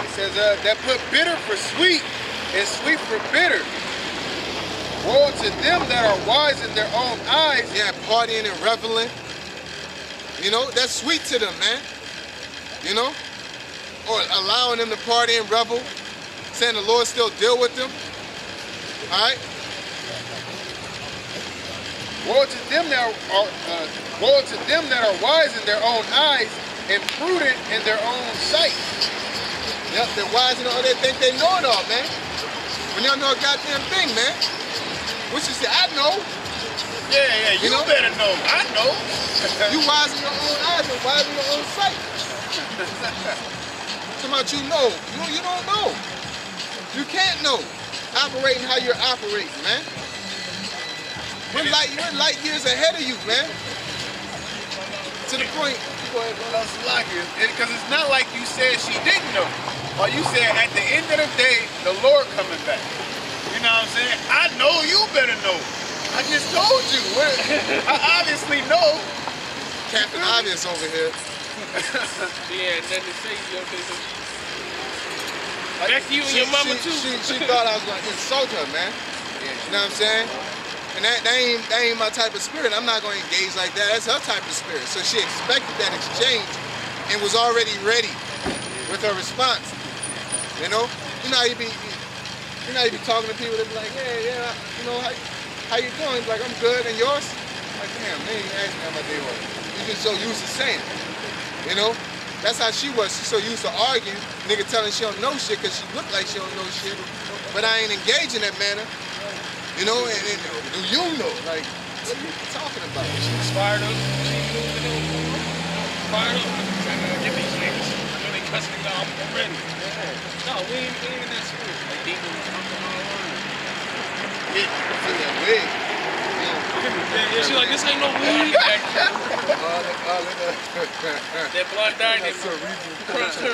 It says that put bitter for sweet and sweet for bitter. Woe to them that are wise in their own eyes. Yeah, partying and reveling. You know, that's sweet to them, man. You know? Or allowing them to party and revel, saying the Lord still deal with them. All right? Woe to them that are wise in their own eyes and prudent in their own sight. Yep, they're wise and all, they think they know it all, man. When y'all know a goddamn thing, man. Which is, I know. Yeah, you know? Better know. I know. You wise in your own eyes and wise in your own sight. Talking about you know. You don't know. You can't know. Operating how you're operating, man. We're light years ahead of you, man. To the point. Because it's not like you said she didn't know. Or you said at the end of the day, the Lord coming back. You know what I'm saying? I know, you better know. I just told you. I obviously know. Captain Obvious over here. Yeah, nothing to say, yo. Back to you and your mama too. She thought I was going to insult her, man. Yeah. You know what I'm saying? And that ain't my type of spirit. I'm not going to engage like that. That's her type of spirit. So she expected that exchange and was already ready with her response. You know how you be talking to people that be like, hey, yeah, you know, how you doing? He's like, I'm good, and yours? Like, damn, they ain't asking how my day was. You just so used to saying it. You know? That's how she was. She's so used to arguing, nigga telling she don't know shit because she look like she don't know shit. But I ain't engaged in that manner. You know, and do you know? Like, what are you talking about? She's fired up. She's moving fired up. Get these niggas. I know they cussing me out. I'm ready. No, we ain't in that spirit. Like, demons come from all around. Yeah, wig. Yeah, she's like, this ain't no weed. That blood died, that crushed her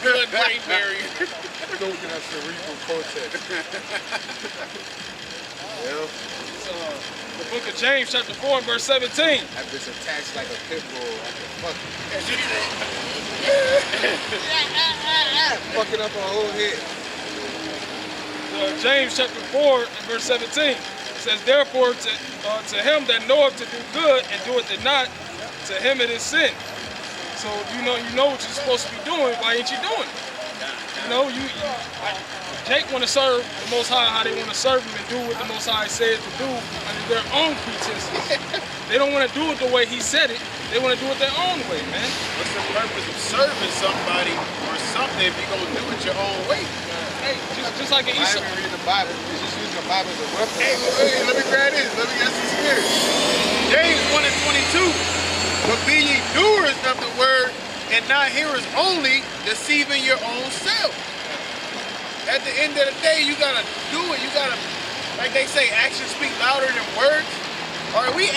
blood-brain barrier. Don't get that cerebral cortex. Yeah. The book of James, chapter 4, and verse 17. That bitch attached like a pit bull. Fucking up her whole head. James chapter 4 and verse 17. It says, therefore, to him that knoweth to do good and doeth it not, to him it is sin. So you know what you're supposed to be doing. Why ain't you doing it? You know, Jake want to serve the Most High how they want to serve him and do what the Most High said to do under their own pretenses. They don't want to do it the way he said it. They want to do it their own way, man. What's the purpose of serving somebody or something if you're going to do it your own way? Hey, just like an Esau. I haven't read the Bible. You're just using the Bible as a weapon. Hey, let me grab this. Let me get some spirit. James 1 and 22. But be ye doers of the word and not hearers only, deceiving your own self. At the end of the day, you gotta do it. You gotta, like they say, actions speak louder than words. Or apparently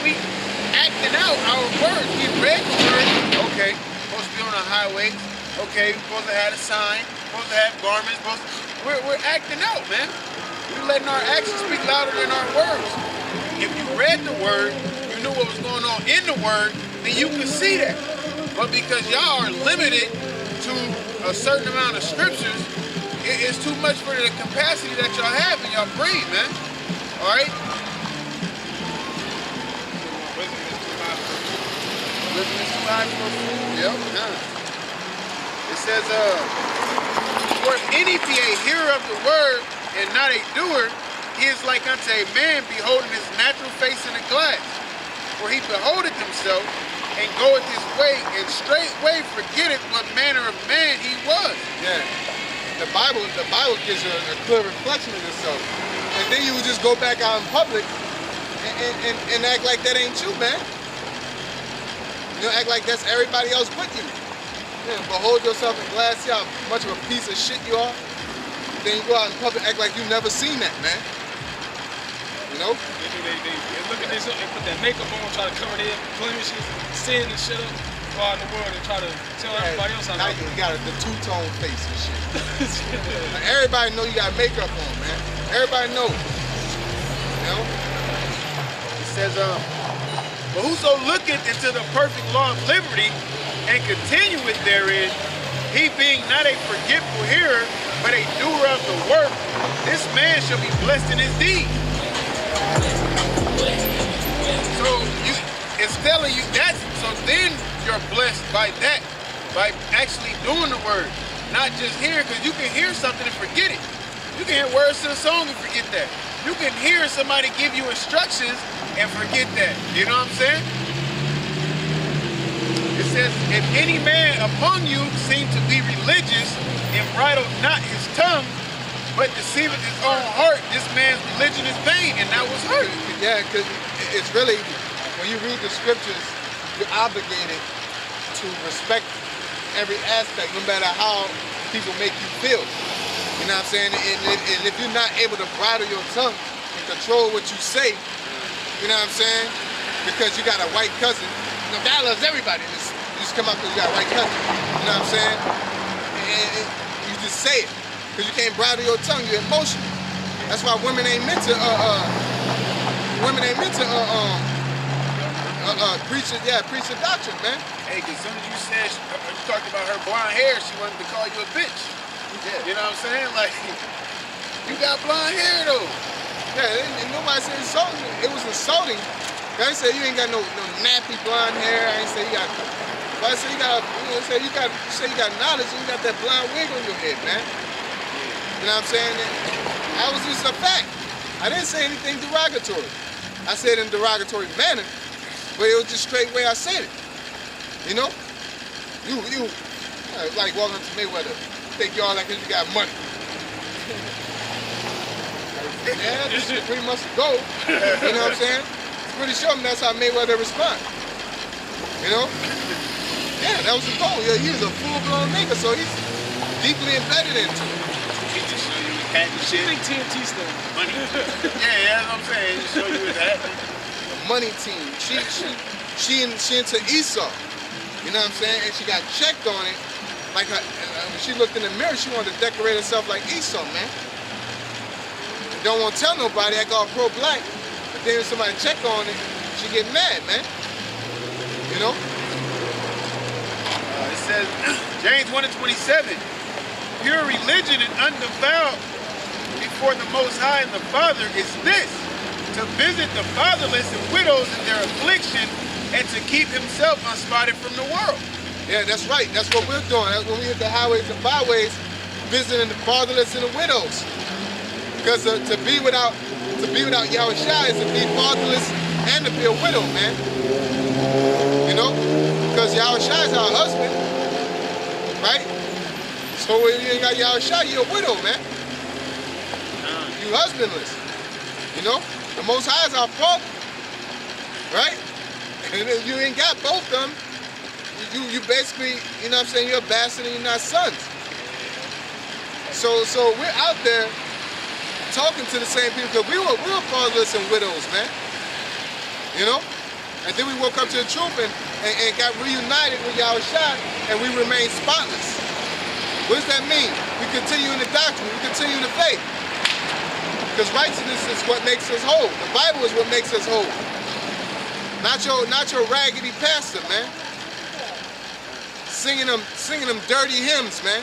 we acting out our words. We read the word. Okay, supposed to be on the highway. Okay, we're supposed to have a sign. Supposed to have garments. We're acting out, man. We're letting our actions speak louder than our words. If you read the word, you knew what was going on in the word, then you could see that. But because y'all are limited to a certain amount of scriptures, it's too much for the capacity that y'all have in y'all brain, man. All right? Yep. It says, for if any be a hearer of the word and not a doer, he is like unto a man beholding his natural face in a glass. For he beholdeth himself and goeth his way, and straightway forgetteth what manner of man he was. Yeah. The Bible gives you a clear reflection of yourself. And then you would just go back out in public and act like that ain't you, man. You know, act like that's everybody else but you. Yeah, behold yourself in glass, see how much of a piece of shit you are. Then you go out in public, act like you never seen that, man. You know? They look at this and put that makeup on, try to cover their blemishes, sin and shit up, go out in the world and try to tell everybody else how to. Now you got the two-tone face and shit. Like, everybody know you got makeup on, man. Everybody know. You know? It says, but whoso looketh into the perfect law of liberty and continueth therein, he being not a forgetful hearer, but a doer of the work, this man shall be blessed in his deed. So it's telling you that, so then you're blessed by that, by actually doing the word, not just hearing, because you can hear something and forget it. You can hear words to the song and forget that. You can hear somebody give you instructions and forget that. You know what I'm saying? It says, if any man among you seem to be religious and bridle not his tongue, but deceiveth his own heart, this man's religion is vain, and that was hurt. Yeah, because it's really, when you read the scriptures, you're obligated to respect every aspect, no matter how people make you feel. You know what I'm saying? And if you're not able to bridle your tongue and control what you say, you know what I'm saying? Because you got a white cousin, you know, God loves everybody. You just come out because you got a white cousin. You know what I'm saying? And you just say it. Because you can't bridle your tongue, you're emotional. That's why women ain't meant to preach the doctrine, man. Hey, because as soon as you said, you talked about her blonde hair, she wanted to call you a bitch. Yeah. You know what I'm saying? Like, you got blonde hair though. Yeah, and nobody said insulting. It was insulting. I ain't say you ain't got no nappy blonde hair. I ain't say you got. But I say you got. You got knowledge and you got that blonde wig on your head, man. You know what I'm saying? That was just a fact. I didn't say anything derogatory. I said it in a derogatory manner, but it was just straight way I said it. You know? You like walking up to Mayweather. Think y'all like you got money. Yeah, this is pretty much the goal. You know what I'm saying? It's pretty sure that's how Mayweather respond. You know? Yeah, that was the goal. Yeah, he was a full-blown nigga, so he's deeply embedded into it. He just show you his hat and I shit. think TNT still. Money. Yeah, that's what I'm saying. Just show you his hat. The money team. She into Esau. You know what I'm saying? And she got checked on it. Like when she looked in the mirror, she wanted to decorate herself like Esau, man. Don't want to tell nobody, I got pro-black. But then if somebody check on it, she get mad, man. You know? It says, James 1:27, pure religion and undefiled before the Most High and the Father is this, to visit the fatherless and widows in their affliction and to keep himself unspotted from the world. Yeah, that's right. That's what we're doing. That's when we hit the highways and byways, visiting the fatherless and the widows. Because to be without YAHAWASHI is to be fatherless and to be a widow, man. You know? Because YAHAWASHI is our husband, right? So when you ain't got YAHAWASHI, you're a widow, man. You husbandless. You know? The Most High is our father, right? And if you ain't got both of them, you basically, you know what I'm saying, you're a bastard and you're not sons. So we're out there talking to the same people because we were fatherless and widows, man. You know? And then we woke up to the truth and got reunited with YAHAWASHI and we remain spotless. What does that mean? We continue in the doctrine, we continue in the faith. Because righteousness is what makes us whole. The Bible is what makes us whole. Not your raggedy pastor, man. Singing them dirty hymns, man.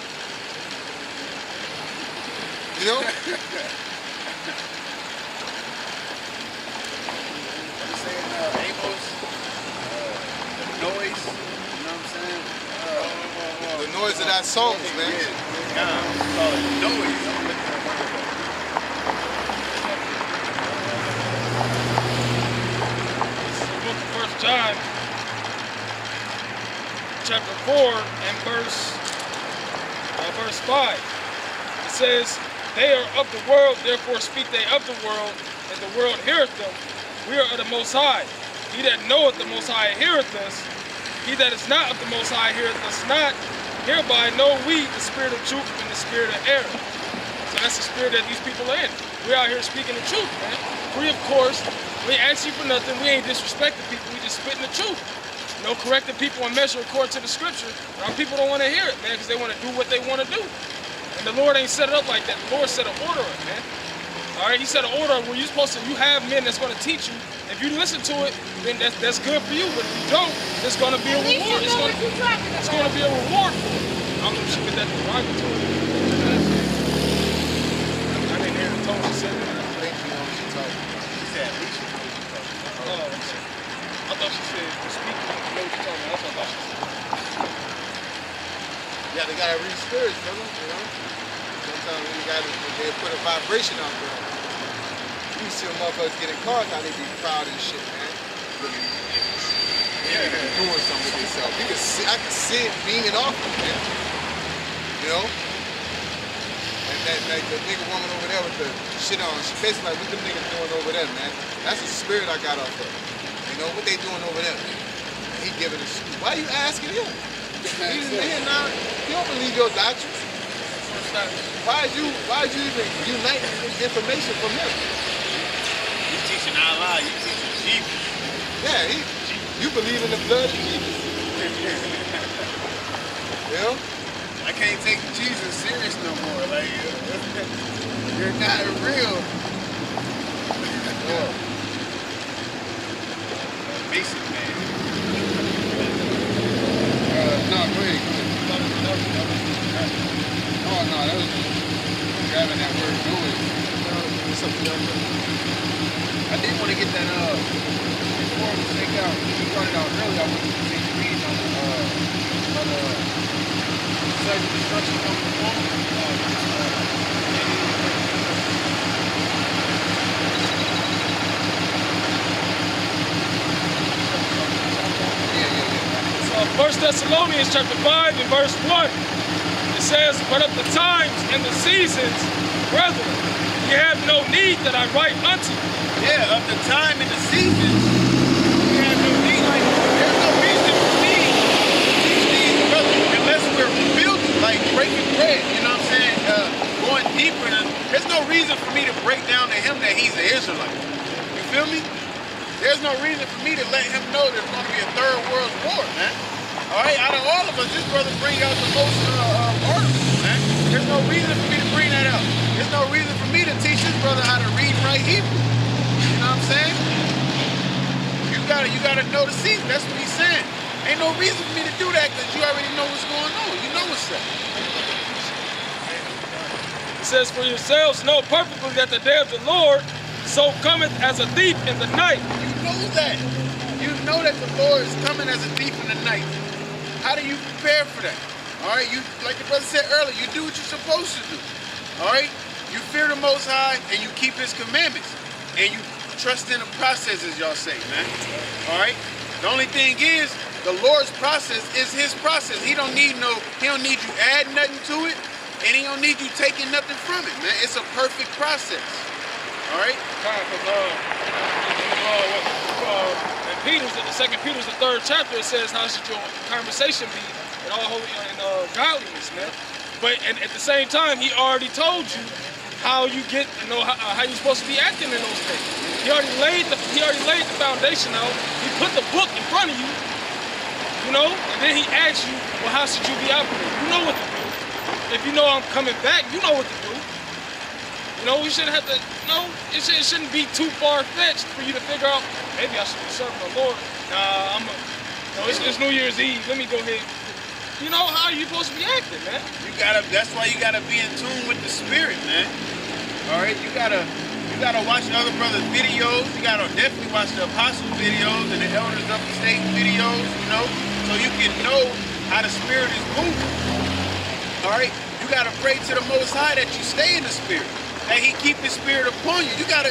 You know? Amos, the noise, you know what I'm saying? The noise of that songs, man. Call it noise. Book of 1 John, chapter 4 and verse 5. It says, they are of the world, therefore speak they of the world, and the world heareth them. We are of the Most High. He that knoweth the Most High heareth us. He that is not of the Most High heareth us not. Hereby know we the spirit of truth and the spirit of error. So that's the spirit that these people are in. We're out here speaking the truth, man. Free of course. We ain't asking for nothing. We ain't disrespecting people. We just spitting the truth. No correcting people and measure according to the scripture. Our people don't want to hear it, man, because they want to do what they want to do. And the Lord ain't set it up like that. The Lord set an order up, man. All right, he set an order where you're supposed to, you have men that's going to teach you. If If you listen to it, then that's good for you. But if you don't, it's gonna be a reward. It's gonna be a reward for you. I don't know if she get that derogatory. I didn't hear the tone she said that. I think you know what she's talking about. She said, at least you know what you're talking about. Oh, I thought she said, speaking, you know what you're talking about. That's what I thought she said. Yeah, they gotta read spirits, brother, you know? Sometimes they put a vibration out there. You see a motherfuckers get in cars, how they be proud and shit, man. Looking yeah, doing something with themselves. I can see it beaming off them, man. You know? And that like the nigga woman over there with the shit on, she basically like, what them niggas doing over there, man? That's the spirit I got off of. You know, what they doing over there? And he giving a shit. Why are you asking him? He's in here now. You don't believe your doctrine. Why did you even unite information from him? You teaching Allah, you teaching Jesus. Yeah, you believe in the blood of Jesus. You know? I can't take Jesus serious no more. Like, you're not real. Yeah. Basic man. No, go ahead. Oh, no, that was grabbing that word noise. I did want to get that, before we take out, we started out earlier, I wanted to take the reading on the sudden destruction coming from home. So 1 Thessalonians chapter 5 and verse 1, it says, but of the times and the seasons, brethren, ye have no need that I write unto you. Yeah, of the time and the seasons, we have no need. Like, there's no reason for me to teach these brothers unless we're building, like breaking bread, you know what I'm saying? Going deeper. There's no reason for me to break down to him that he's an Israelite. You feel me? There's no reason for me to let him know there's going to be a third world war, man. All right, out of all of us, this brother bring out the most articles, man. There's no reason for me to bring that out. There's no reason for me to teach this brother how to read and write Hebrew. You know what I'm saying? You gotta know the season. That's what he's saying. Ain't no reason for me to do that because you already know what's going on. You know what's up. It says, for yourselves know perfectly that the day of the Lord so cometh as a thief in the night. You know that. You know that the Lord is coming as a thief in the night. How do you prepare for that? All right, you, like the brother said earlier, you do what you're supposed to do. All right, you fear the Most High and you keep His commandments, and you trust in the process, as y'all say, man. All right. The only thing is, the Lord's process is His process. He don't need you adding nothing to it, and He don't need you taking nothing from it, man. It's a perfect process. All right. In Peter's, the 2 Peter's, the 3rd chapter, it says, how should your conversation be in all holy and godliness, man? But at the same time, he already told you how you get to know how you're supposed to be acting in those things. He already laid the foundation out. He put the book in front of you, you know, and then he asks you, well, how should you be operating? You know what to do. If you know I'm coming back, you know what to do. You know, we shouldn't have to, it shouldn't be too far-fetched for you to figure out, maybe I should be serving the Lord. Nah, it's New Year's Eve. Let me go ahead. You know, how are you supposed to be acting, man? That's why you gotta be in tune with the spirit, man. All right, you gotta watch the other brothers' videos. You gotta definitely watch the apostle videos and the elders of the state videos, you know, so you can know how the spirit is moving. All right, you gotta pray to the Most High that you stay in the spirit, that He keep His spirit upon you. You gotta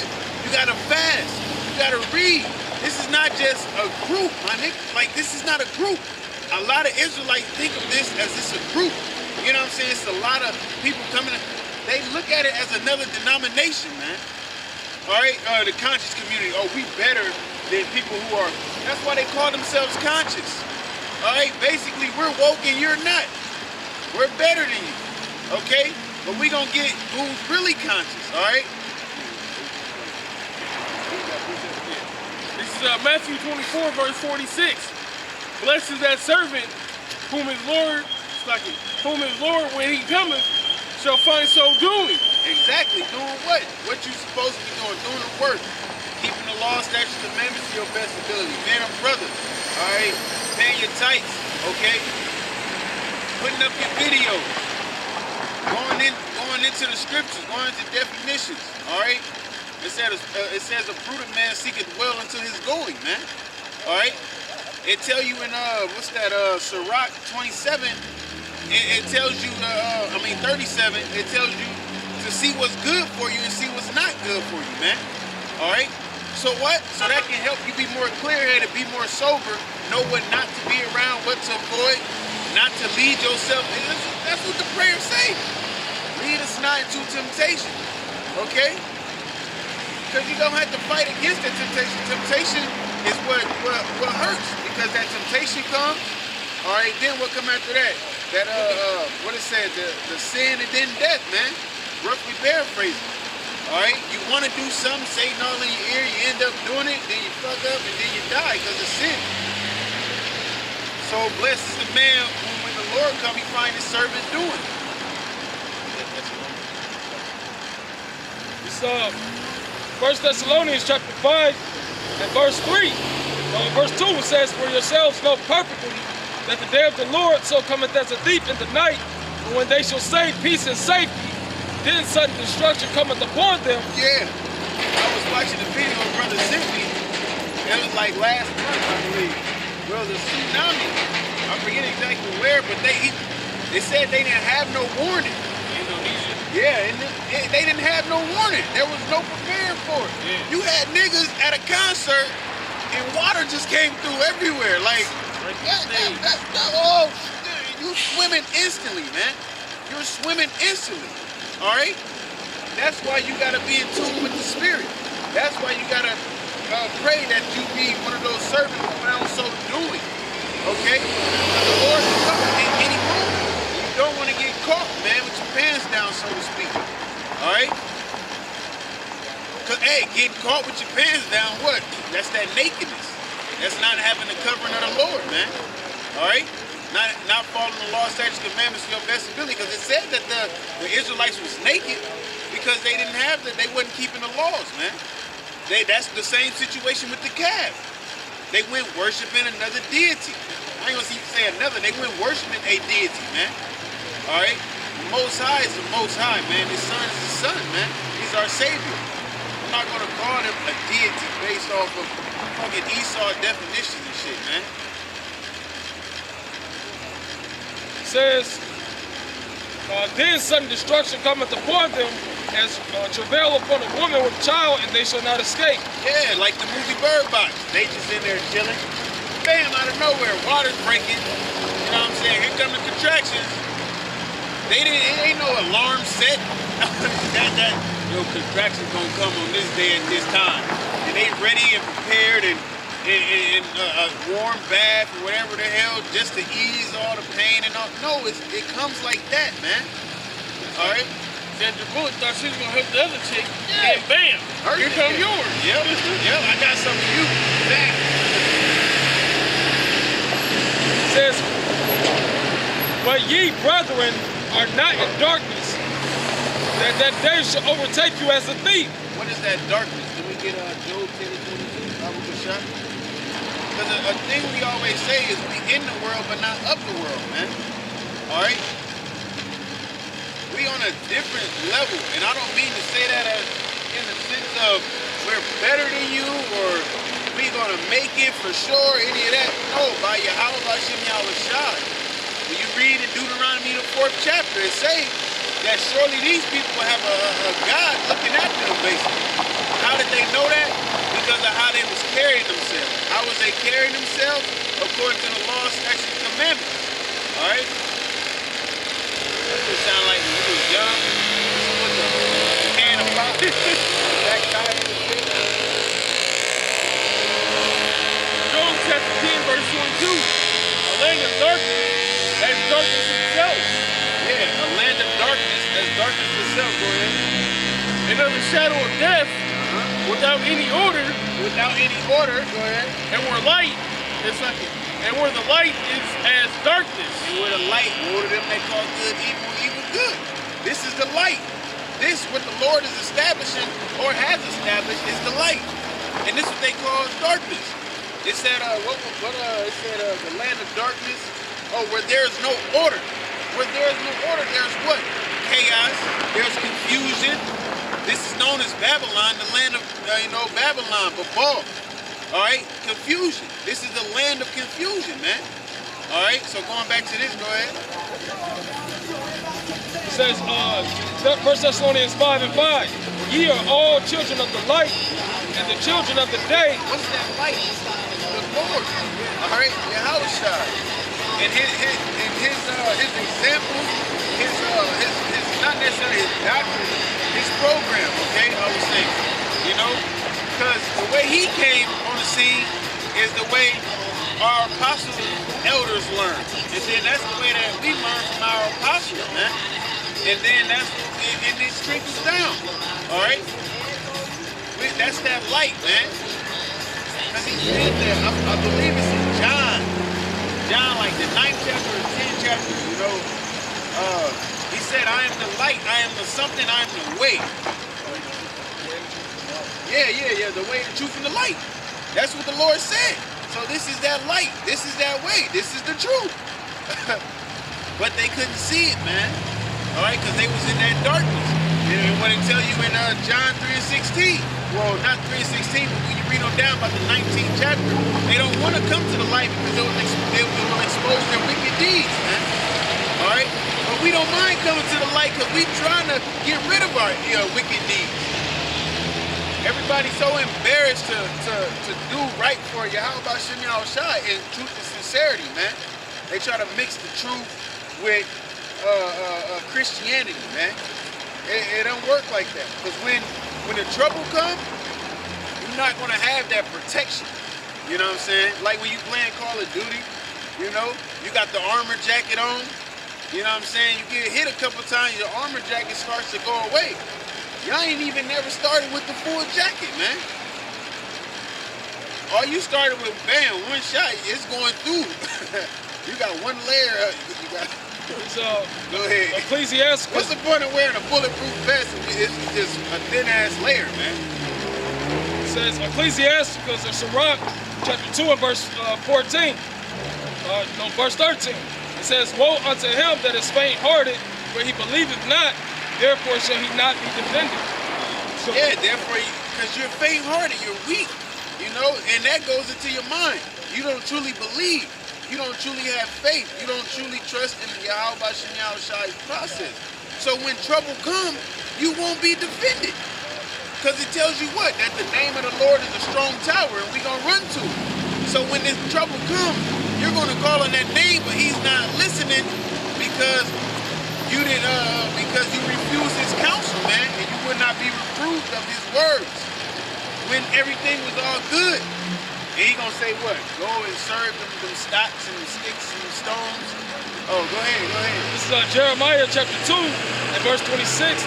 fast. You gotta read. This is not just a group, my nigga. Like, this is not a group. A lot of Israelites think of this as it's a group. You know what I'm saying? It's a lot of people coming in. They look at it as another denomination, man. All right? The conscious community. Oh, we better than people who are. That's why they call themselves conscious. All right? Basically, we're woke and you're not. We're better than you. Okay? But we gonna get who's really conscious. All right? This is Matthew 24, verse 46. Blessed is that servant whom his Lord, when he cometh, shall find so doing. Exactly. Doing what? What you supposed to be doing? Doing the work. Keeping the law, statutes, commandments to your best ability. Man or brother, all right? Paying your tights, okay? Putting up your videos. Going into the scriptures, going into definitions, all right? It says a prudent man seeketh well until his going, man. All right? It tell you in, what's that, Sirach 27, it tells you, 37, it tells you to see what's good for you and see what's not good for you, man. All right? So what? So that can help you be more clear-headed, be more sober, know what not to be around, what to avoid, not to lead yourself. That's what the prayers say. Lead us not into temptation, okay? Because you don't have to fight against that temptation. Temptation is what hurts, because that temptation comes, all right, then what come after that? That, what it said, the sin and then death, man. Roughly paraphrasing. All right, you want to do something, Satan all in your ear, you end up doing it, then you fuck up, and then you die because of sin. So blessed is the man whom when the Lord come, he find his servant doing it. It's 1 Thessalonians chapter 5 and verse 3. Verse 2, it says, for yourselves know perfectly that the day of the Lord so cometh as a thief in the night, and when they shall say peace and safety, then sudden destruction cometh upon them. Yeah, I was watching the video brother sent me. It was like last month, I believe. Well, the tsunami, I forget exactly where, but they said they didn't have no warning. Indonesia. Yeah, and they didn't have no warning. There was no preparing for it. Yeah. You had niggas at a concert and water just came through everywhere. Like, you swimming instantly, man. You're swimming instantly. All right? That's why you got to be in tune with the spirit. That's why you got to pray that you be one of those servants who found so doing. Okay? Because the Lord is coming in any moment. You don't want to get caught, man, with your pants down, so to speak. All right? Because, hey, getting caught with your pants down, what? That's that nakedness. That's not having the covering of the Lord, man. All right? Not following the law, statutes, commandments to your best ability, because it said that the Israelites was naked because they didn't have they wasn't keeping the laws, man. That's the same situation with the calf. They went worshiping another deity. I ain't gonna say another. They went worshiping a deity, man. All right. The Most High is the Most High, man. His Son is the Son, man. He's our Savior. I'm not gonna call him a deity based off of fucking Esau definitions and shit, man. Says, then sudden destruction cometh upon them as travail upon a woman with child, and they shall not escape. Yeah, like the movie Bird Box. They just in there chilling. Bam, out of nowhere, water's breaking. You know what I'm saying? Here come the contractions. It ain't no alarm set. that contractions gonna come on this day at this time. And they ready and prepared and a warm bath or whatever the hell, just to ease all the pain and all. No, it comes like that, man. All right. Sandra Bullock thought she was gonna help the other chick, Yeah. and bam, here come yours. Yep, I got something for you. Back. It says, but ye, brethren, are not in darkness, that day shall overtake you as a thief. What is that darkness? Can we get Job 10:22? Bible shot. Because a thing we always say is we in the world, but not of the world, man. All right. We on a different level, and I don't mean to say that as in the sense of we're better than you or we gonna make it for sure, any of that. No, by YAHAWASHI, when you read in Deuteronomy the 4th chapter, it says that surely these people have a God looking after them, basically. How did they know that? Because of how they was carrying themselves. How was they carrying themselves? According to the law, statutes, and commandments. All right. It sound like when you was young, with the can of pop, back tied in the shit. Job chapter 10, verse 22. A land of darkness, that's darkness itself. Yeah, a land of darkness, that's darkness itself, go ahead. And of the shadow of death, without any order, Without any order, go ahead. and where light is and where the light is as darkness. And where the light, what of them they call good, evil, evil good. This is the light. This, what the Lord is establishing or has established, is the light. And this is what they call darkness. It said, it said the land of darkness. Oh, where there's no order. Where there's no order, there's what? Chaos. There's confusion. This is known as Babylon, the land of, Babylon, Babel. All right, confusion. This is the land of confusion, man. All right, so going back to this, go ahead. It says, 1 Thessalonians 5 and 5, ye are all children of the light and the children of the day. What's that light? The Lord. All right, YAHAWASHI. And his example, his not necessarily his doctrine, his program, okay, I would say, because the way he came on the scene is the way our apostles, elders learned. And then that's the way that we learn from our apostles, man. And then it trickles down, all right? That's that light, man. Because he said that, I believe it's in John, like the 9th chapter or 10th chapter, he said, I am the light, I am the something, I am the way. Yeah, the way, the truth, and the light. That's what the Lord said. So this is that light, this is that way, this is the truth. But they couldn't see it, man. All right, because they was in that darkness. And what it tell you in John 3:16, well, not 3:16, but when you read on down about the 19th chapter, they don't want to come to the light because it will expose their wicked deeds, man. All right, but we don't mind coming to the light because we trying to get rid of our wicked deeds. Everybody's so embarrassed to do right for YAHAWASHI in truth and sincerity, man. They try to mix the truth with Christianity, man. It don't work like that. Because when the trouble comes, you're not going to have that protection. You know what I'm saying? Like when you playing Call of Duty, you got the armor jacket on. You know what I'm saying? You get hit a couple times, your armor jacket starts to go away. Y'all ain't even never started with the full jacket, man. All you started with, bam, one shot, it's going through. You got one layer. Go ahead. Ecclesiastes. What's the point of wearing a bulletproof vest if it's just a thin-ass layer, man? It says, Ecclesiastes, of Sirach, chapter 2 and verse 14. Verse 13. It says, woe unto him that is faint-hearted, for he believeth not, therefore shall he not be defended. So, yeah, therefore, because you're faint-hearted, you're weak, and that goes into your mind. You don't truly believe. You don't truly have faith. You don't truly trust in the YAHAWASHI's process. So when trouble comes, you won't be defended. Because it tells you what? That the name of the Lord is a strong tower and we're going to run to it. So when this trouble comes, you're going to call on that name, but he's not listening because you refused his counsel, man, and you would not be reproved of his words when everything was all good. And he gonna say what? Go and serve them stocks and sticks and stones. Oh, go ahead. This is Jeremiah chapter 2 and verse 26 to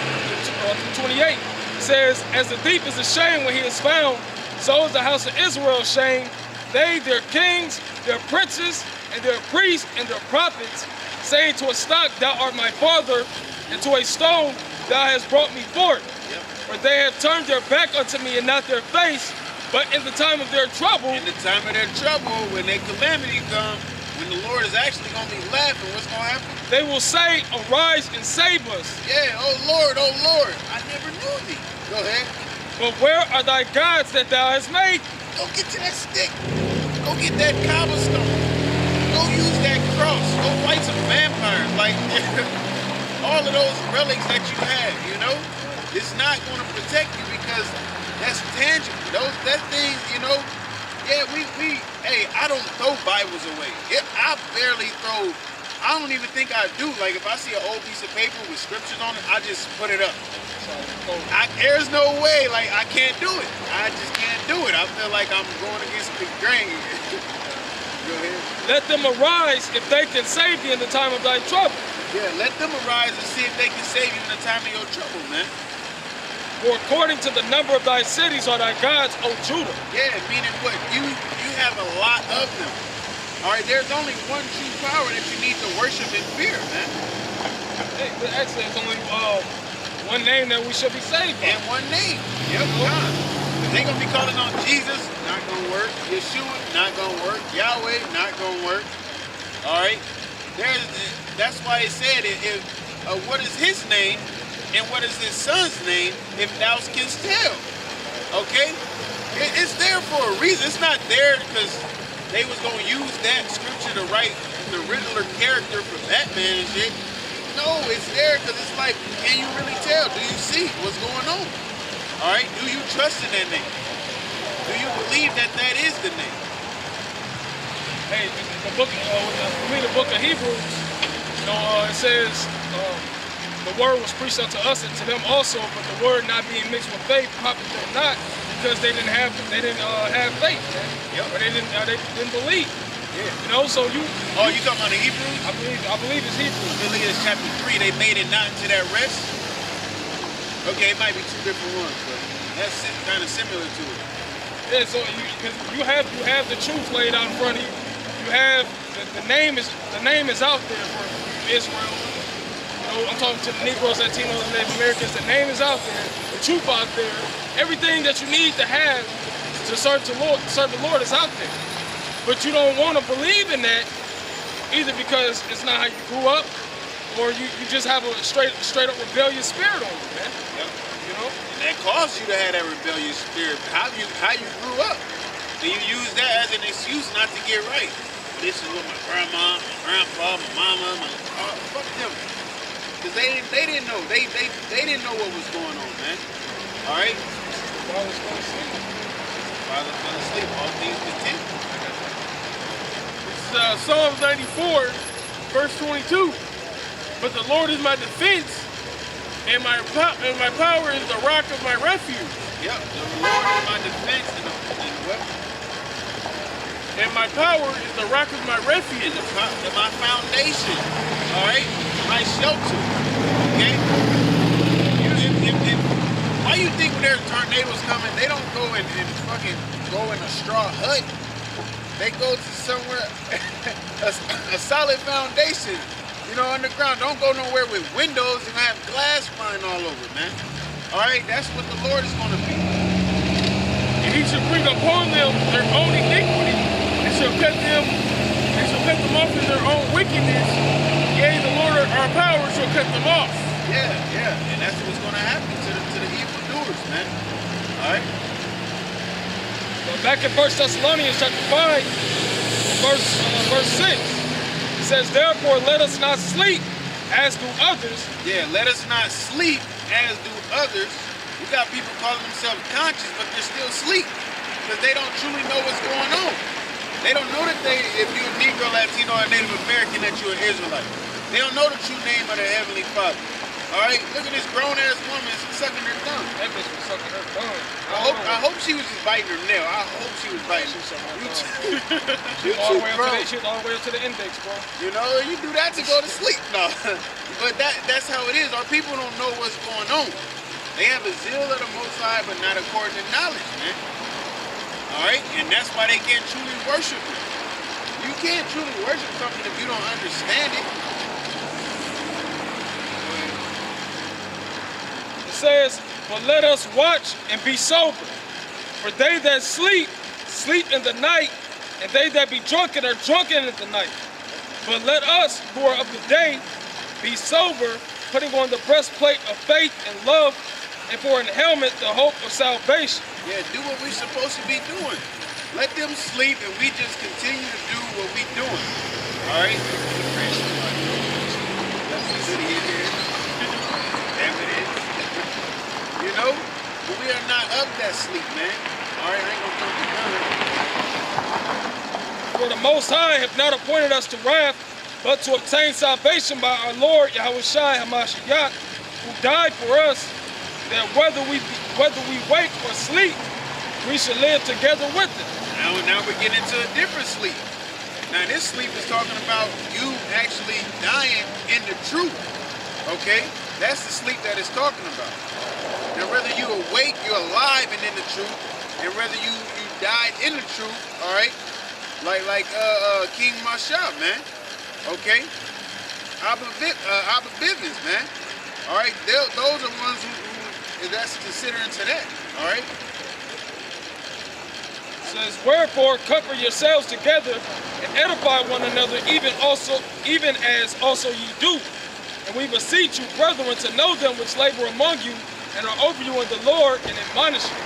28. It says, as the thief is ashamed when he is found, so is the house of Israel ashamed. They, their kings, their princes, and their priests, and their prophets, saying to a stock, thou art my father, and to a stone, thou hast brought me forth. Yep. For they have turned their back unto me and not their face, but in the time of their trouble, when their calamity comes, when the Lord is actually going to be laughing, what's going to happen? They will say, arise and save us. Yeah, oh Lord, I never knew thee. Go ahead. But where are thy gods that thou hast made? Go get to that stick. Go get that cobblestone. Go use that cross. Go fight some vampires. Like, all of those relics that you have, it's not going to protect you because that's tangible. That thing, yeah, hey, I don't throw Bibles away. I don't even think I do. Like, if I see an old piece of paper with scriptures on it, I just put it up. There's no way, like, I can't do it. I just can't do it. I feel like I'm going against the grain. Go ahead. Let them arise if they can save thee in the time of thy trouble. Yeah, let them arise and see if they can save you in the time of your trouble, man. For according to the number of thy cities are thy gods, O Judah. Yeah, meaning what? You have a lot of them. All right, there's only one true power that you need to worship and fear, man. Hey, actually, there's only one name that we should be saved from. And one name. Yep, God. They gonna be calling on Jesus, not gonna work. Yeshua, not gonna work. Yahweh, not gonna work. All right. That's why it said what is his name and what is his son's name if thou canst tell. Okay. It's there for a reason. It's not there because they was gonna use that scripture to write the Riddler character for Batman and shit. No, it's there because it's like, can you really tell? Do you see what's going on? All right, do you trust in that name? Do you believe that that is the name? Hey, the book of Hebrews, it says the word was preached unto us and to them also, but the word not being mixed with faith profited them not, because they didn't have faith, man. Yep. Or they didn't believe. Yeah. So you. Oh, you talking about the Hebrews? I believe it's Hebrews. Leviticus chapter 3, they made it not into that rest. Okay, it might be two different ones, but that's kind of similar to it. Yeah, so you have the truth laid out in front of you. You have the name is out there for Israel. I'm talking to the Negroes, Latinos, and Native Americans. The name is out there. The truth out there. Everything that you need to have to serve the Lord is out there. But you don't want to believe in that either because it's not how you grew up, or you just have a straight up rebellious spirit on you, man. Yep. And that caused you to have that rebellious spirit. How you grew up. Then you use that as an excuse not to get right. This is what my grandma, my grandpa, my mama, fuck them. Because they didn't know. They didn't know what was going on, man. All right? Father fell asleep. Father fell asleep. All things continue. Psalms 94, verse 22. But the Lord is my defense, and my power is the rock of my refuge. Yep, the Lord is my defense and what? And my power is the rock of my refuge. And my foundation, all right? My shelter, okay? Why you think when there's tornadoes coming, they don't go and fucking go in a straw hut? They go to somewhere, a solid foundation, underground. Don't go nowhere with windows and have glass flying all over, man. All right, that's what the Lord is going to be. And he shall bring upon them their own iniquity, and shall cut them off in their own wickedness. Yea, the Lord our power shall cut them off. Yeah, and that's what's going to happen to the evildoers, man. All right. Back in 1 Thessalonians chapter 5, verse 6, it says, therefore let us not sleep as do others. Yeah, let us not sleep as do others. You got people calling themselves conscious, but they're still asleep because they don't truly know what's going on. They don't know that if you're a Negro, Latino, or Native American, that you're an Israelite. They don't know the true name of their Heavenly Father. All right, look at this grown-ass woman sucking her thumb. That bitch was sucking her thumb. I hope she was just biting her nail. I hope she was biting her. She all the way up to the index, bro. You do that to go to sleep. No, but that's how it is. Our people don't know what's going on. They have a zeal of the Most High, but not according to knowledge, man. All right, and that's why they can't truly worship Him. You can't truly worship something if you don't understand it. Says, but let us watch and be sober. For they that sleep, sleep in the night, and they that be drunken are drunken in the night. But let us, who are of the day, be sober, putting on the breastplate of faith and love, and for an helmet the hope of salvation. Yeah, do what we're supposed to be doing. Let them sleep, and we just continue to do what we're doing. All right? That's the city in here. Damn it is. But we are not of that sleep, man. All right, I ain't gonna come to For the Most High have not appointed us to wrath, but to obtain salvation by our Lord YAHAWASHI HaMashiach, who died for us, that whether we wake or sleep, we shall live together with Him. Now we're getting into a different sleep. Now this sleep is talking about you actually dying in the truth. Okay? That's the sleep that it's talking about. Now whether you awake, you're alive and in the truth, and whether you died in the truth, all right? Like King Mashab, man. Okay? Abba Bivens, man. All right? Those are ones who that's considering to that, all right? says, wherefore comfort yourselves together and edify one another, even as also ye do. And we beseech you, brethren, to know them which labor among you and are over you in the Lord and admonish you.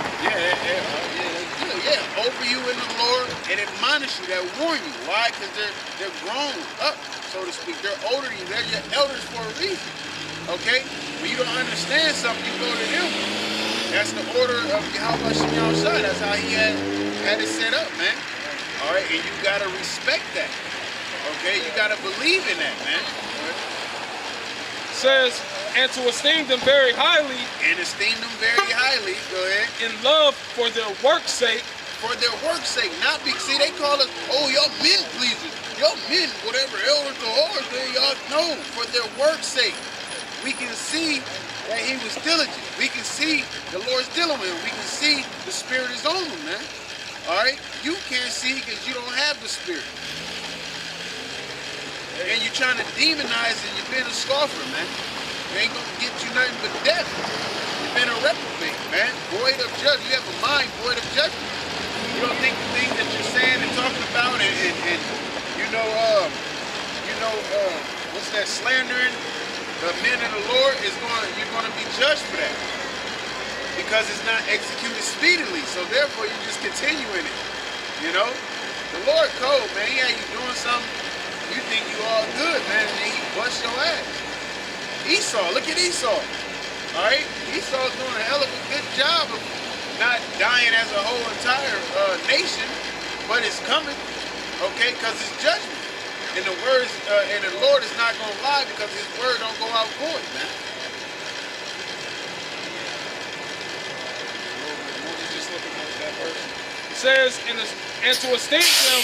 Yeah, over you in the Lord and admonish you, that warn you. Why? Because they're grown up, so to speak. They're older than you. They're your elders for a reason. Okay? When you don't understand something, you go to them. That's the order of YAHAWASHI. That's how he had it set up, man. All right, and you gotta respect that. Okay, you gotta believe in that, man. Says, and to esteem them very highly. And esteem them very highly. Go ahead. In love for their work's sake. For their work's sake, not because, see, they call us, oh, y'all men pleasers. Y'all men, whatever, elders or whores, y'all know, for their work's sake. We can see that he was diligent. We can see the Lord's dealing with him. We can see the Spirit is on him, man. All right? You can't see because you don't have the Spirit. And you're trying to demonize and you've been a scoffer, man. You ain't going to get you nothing but death. You've been a reprobate, man. Void of judgment. You have a mind void of judgment. You don't think the things that you're saying and talking about and what's that, slandering the men of the Lord, you're going to be judged for that. Because it's not executed speedily. So therefore, you just continue in it. You know? The Lord cold, man. He had you doing something, you think you all good, man, and then he bust your ass. Esau, look at Esau. All right? Esau's doing a hell of a good job of not dying as a whole entire nation, but it's coming, okay, because it's judgment. And the words, and the Lord is not going to lie because his word don't go out void, man. It says, and to esteem them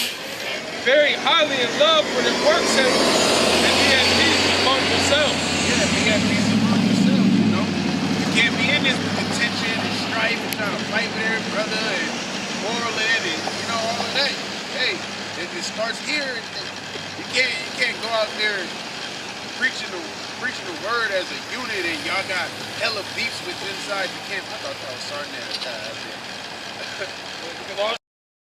very highly in love for their work's sake, and be at peace among yourselves. Yeah, be at peace among yourselves, you know. You can't be in this with contention and strife and trying to fight with every brother and quarreling and, you know, all of that. Hey, it starts here. You can't go out there preaching the word as a unit and y'all got hella beefs with inside the camp. I thought I was starting that.